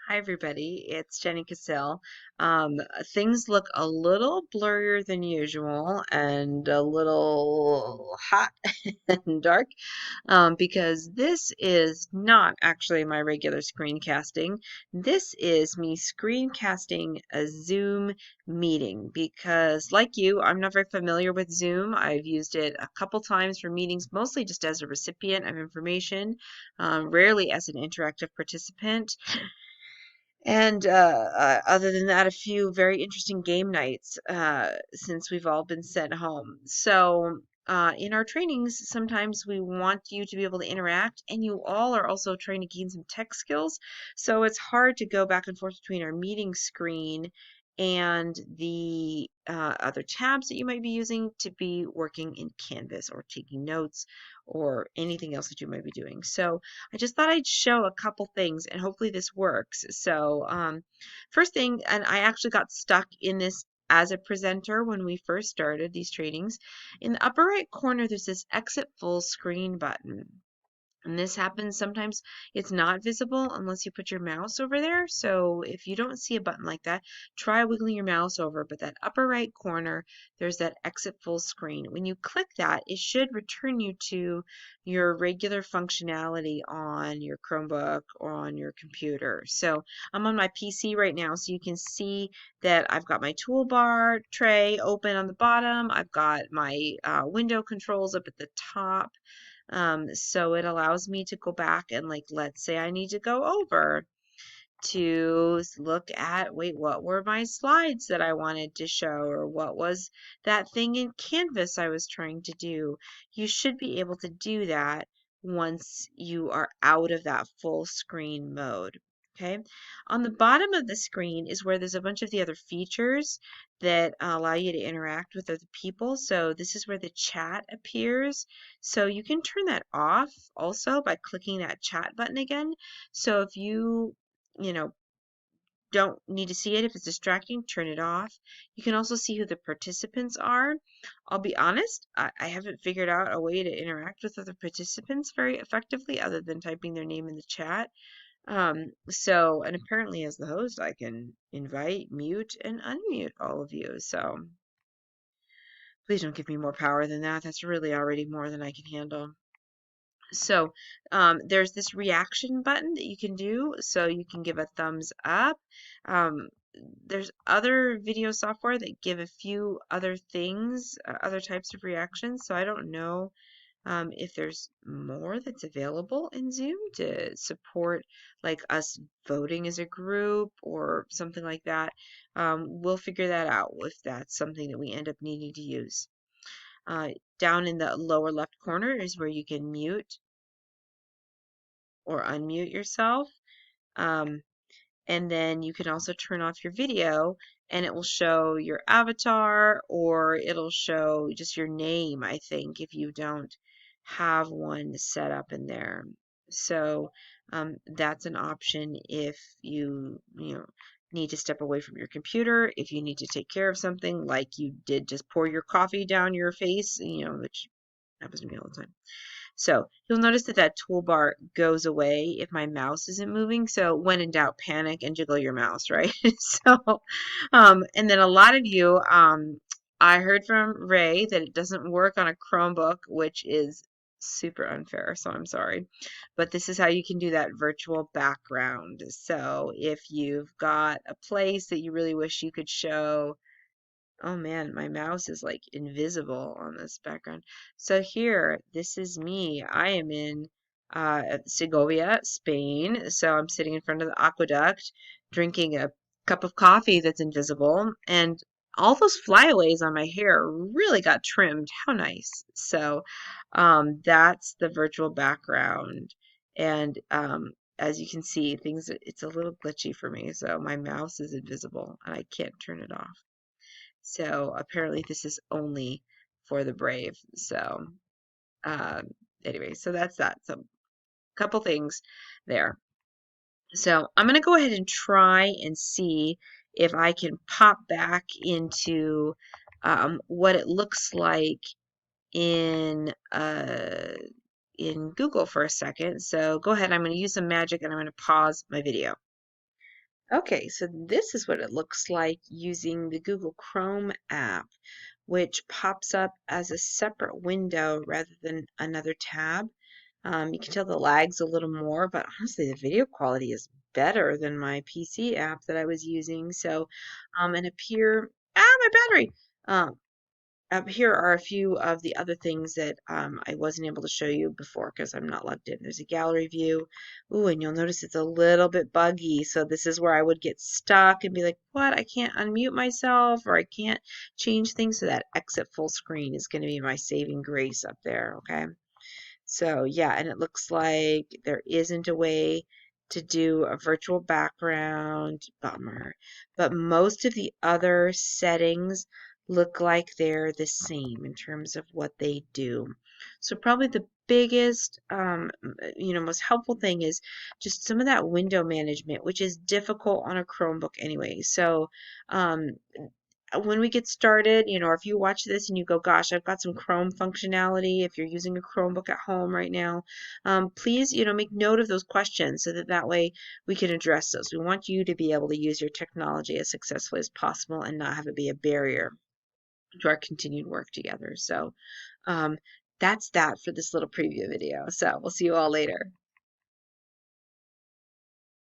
Hi everybody, it's Jenny Cassill. Things look a little blurrier than usual and a little hot and dark because this is not actually my regular screencasting. This is me screencasting a Zoom meeting because, like you, I'm not very familiar with Zoom. I've used it a couple times for meetings, mostly just as a recipient of information, rarely as an interactive participant. And other than that, a few very interesting game nights since we've all been sent home. So, in our trainings, sometimes we want you to be able to interact, and you all are also trying to gain some tech skills. So, it's hard to go back and forth between our meeting screen and the other tabs that you might be using to be working in Canvas or taking notes or anything else that you might be doing. So, I just thought I'd show a couple things and hopefully this works. So, first thing, and I actually got stuck in this as a presenter when we first started these trainings. In the upper right corner, there's this exit full screen button. And this happens sometimes it's not visible unless you put your mouse over there. So if you don't see a button like that, try wiggling your mouse over. But that upper right corner, there's that exit full screen. When you click that, it should return you to your regular functionality on your Chromebook or on your computer. So I'm on my PC right now, so you can see that I've got my toolbar tray open on the bottom. I've got my window controls up at the top. So it allows me to go back and, like, let's say I need to go over to look at, wait, what were my slides that I wanted to show, or what was that thing in Canvas I was trying to do? You should be able to do that once you are out of that full screen mode. Okay, on the bottom of the screen is where there's a bunch of the other features that allow you to interact with other people. So this is where the chat appears. So you can turn that off also by clicking that chat button again. So if you know, don't need to see it. If it's distracting, turn it off. You can also see who the participants are. I'll be honest, I haven't figured out a way to interact with other participants very effectively other than typing their name in the chat. And apparently as the host, I can invite, mute, and unmute all of you. So please don't give me more power than that. That's really already more than I can handle. So there's this reaction button that you can do. So you can give a thumbs up. Um, there's other video software that give a few other things, other types of reactions. So I don't know if there's more that's available in Zoom to support like us voting as a group or something like that. We'll figure that out if that's something that we end up needing to use. Uh, Down in the lower left corner is where you can mute or unmute yourself. Um, and then you can also turn off your video and it will show your avatar or it'll show just your name, I think, if you don't have one set up in there. So that's an option if you need to step away from your computer, if you need to take care of something like you did just pour your coffee down your face, which happens to me all the time. So you'll notice that that toolbar goes away if my mouse isn't moving. So when in doubt, panic and jiggle your mouse, right? And then a lot of you, I heard from Ray that it doesn't work on a Chromebook, which is super unfair, so I'm sorry. But this is how you can do that virtual background. So if you've got a place that you really wish you could show. Oh man, my mouse is like invisible on this background. So here, this is me. I am in Segovia, Spain. So I'm sitting in front of the aqueduct, drinking a cup of coffee that's invisible, and all those flyaways on my hair really got trimmed. How nice. So that's the virtual background. And as you can see, it's a little glitchy for me. So my mouse is invisible and I can't turn it off. So apparently this is only for the brave. So um, anyway, so that's that. So a couple things there. So I'm going to go ahead and try and see if I can pop back into what it looks like in in Google for a second. So go ahead. I'm going to use some magic and I'm going to pause my video. Okay, so this is what it looks like using the Google Chrome app, which pops up as a separate window rather than another tab. You can tell the lag's a little more, but honestly, the video quality is better than my PC app that I was using. So, and up here, my battery. Um, Up here are a few of the other things that I wasn't able to show you before because I'm not logged in. There's a gallery view. Ooh, and you'll notice it's a little bit buggy. So this is where I would get stuck and be like, what? I can't unmute myself or I can't change things. So that exit full screen is going to be my saving grace up there. Okay. So yeah, and it looks like there isn't a way to do a virtual background. Bummer. But most of the other settings look like they're the same in terms of what they do. So probably the biggest, most helpful thing is just some of that window management, which is difficult on a Chromebook anyway. So um, when we get started, if you watch this and you go, gosh, I've got some Chrome functionality, if you're using a Chromebook at home right now, please, make note of those questions so that way we can address those. We want you to be able to use your technology as successfully as possible and not have it be a barrier to our continued work together. So um, that's that for this little preview video. So we'll see you all later.